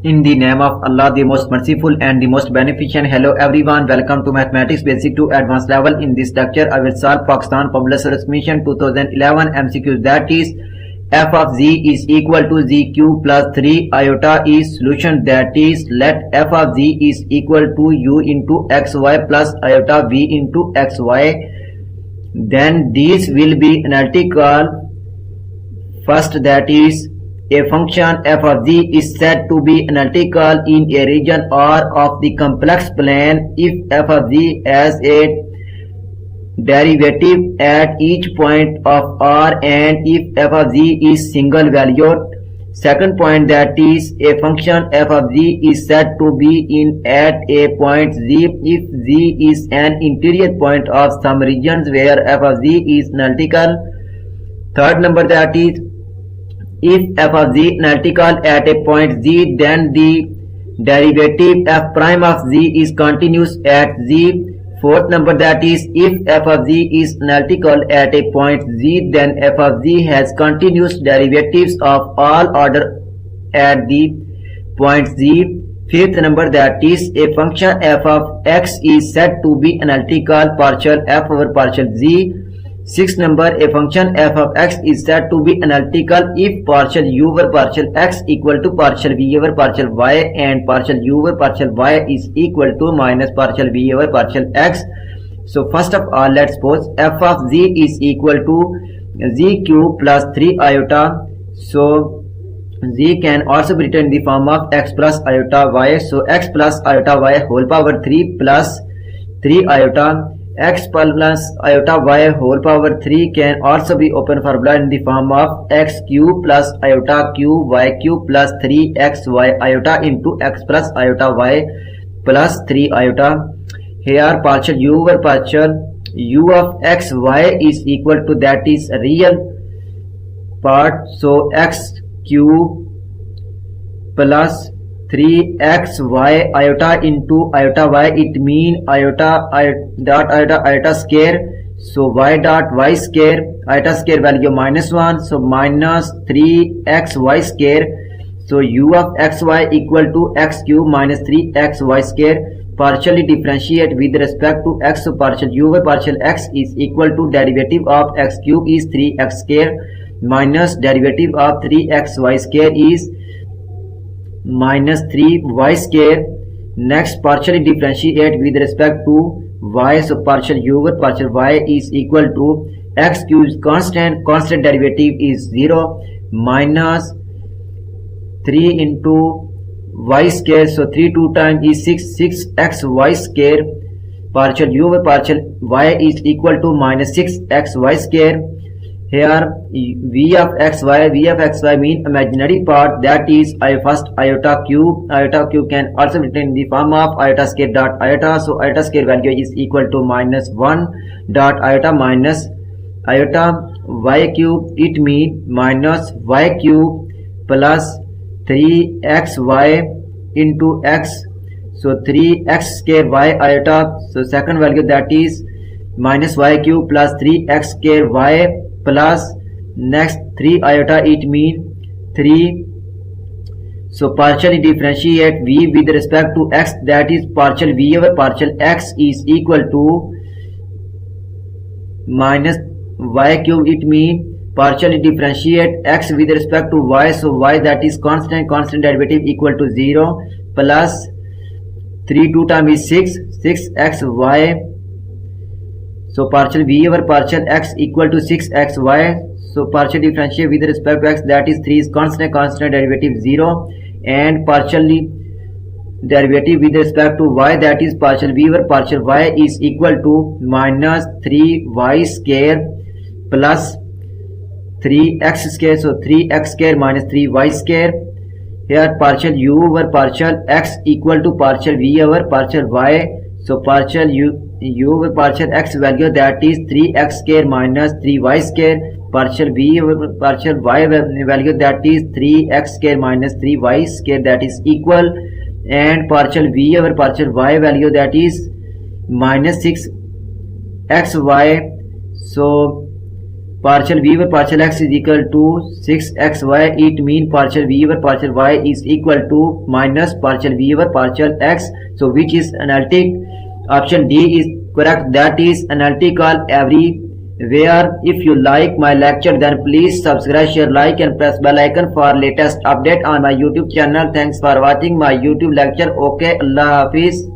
In the name of Allah, the most merciful and the most beneficent. Hello everyone, welcome to Mathematics Basic to Advanced Level. In this lecture, I will solve Pakistan Public Service Mission 2011 MCQs, that is f of z is equal to zq plus 3 iota is solution, that is let f of z is equal to u into xy plus iota v into xy. Then these will be analytical. First, that is a function f of z is said to be analytical in a region R of the complex plane if f of z has a derivative at each point of R and if f of z is single valued. Second point, that is a function f of z is said to be in at a point z if z is an interior point of some regions where f of z is analytical. Third number, that is if f of z analytical at a point z, then the derivative f prime of z is continuous at z. Fourth number, that is if f of z is analytical at a point z, then f of z has continuous derivatives of all order at the point z. Fifth number, that is a function f of x is said to be analytical partial f over partial z. Sixth number, a function f of x is said to be analytical if partial u over partial x equal to partial v over partial y and partial u over partial y is equal to minus partial v over partial x. So first of all, let's suppose f of z is equal to z cube plus 3 iota. So z can also be written in the form of x plus iota y. So x plus iota y whole power 3 plus 3 iota. X plus iota y whole power 3 can also be open formula in the form of x cube plus iota cube y cube plus 3xy iota into x plus iota y plus 3 iota. Here partial u over partial u of x y is equal to, that is real part, so x cube plus 3xy iota into iota y, it mean iota dot iota square. So y dot y square, iota square value minus 1, so minus 3xy square. So u of xy equal to x cube minus 3xy square. Partially differentiate with respect to x, so partial u over partial x is equal to derivative of x cube is 3x square minus derivative of 3xy square is minus 3y square. Next, partially differentiate with respect to y, so partial u over partial y is equal to x cube constant derivative is 0 minus 3 into y square, so 3 2 times is 6xy square. Partial u over partial y is equal to minus 6xy square. Here v of xy mean imaginary part, that is first iota cube can also be written in the form of iota square dot iota. So iota square value is equal to minus 1 dot iota minus iota y cube, it mean minus y cube plus 3xy into x, so 3x square y iota. So second value, that is minus y cube plus 3x square y plus next 3 iota, it mean 3. So partially differentiate v with respect to x, that is partial v over partial x is equal to minus y cube, it mean partially differentiate x with respect to y, so y, that is constant derivative equal to 0 plus 3 2 times is 6xy. So partial v over partial x equal to 6xy. So partial differentiate with respect to x, that is 3 is constant derivative 0 and partially derivative with respect to y, that is partial v over partial y is equal to minus 3y square plus 3x square, so 3x square minus 3y square. Here partial u over partial x equal to partial v over partial y, so partial u over partial x value, that is 3x square minus 3y square. Partial v over partial y value, that is 3x square minus 3y square, that is equal, and partial v over partial y value, that is minus 6xy. So partial v over partial x is equal to 6xy. It means partial v over partial y is equal to minus partial v over partial x. So which is analytic? Option D is correct. That is analytical everywhere. If you like my lecture, then please subscribe, share, like and press bell icon for latest update on my YouTube channel. Thanks for watching my YouTube lecture. Okay, Allah Hafiz.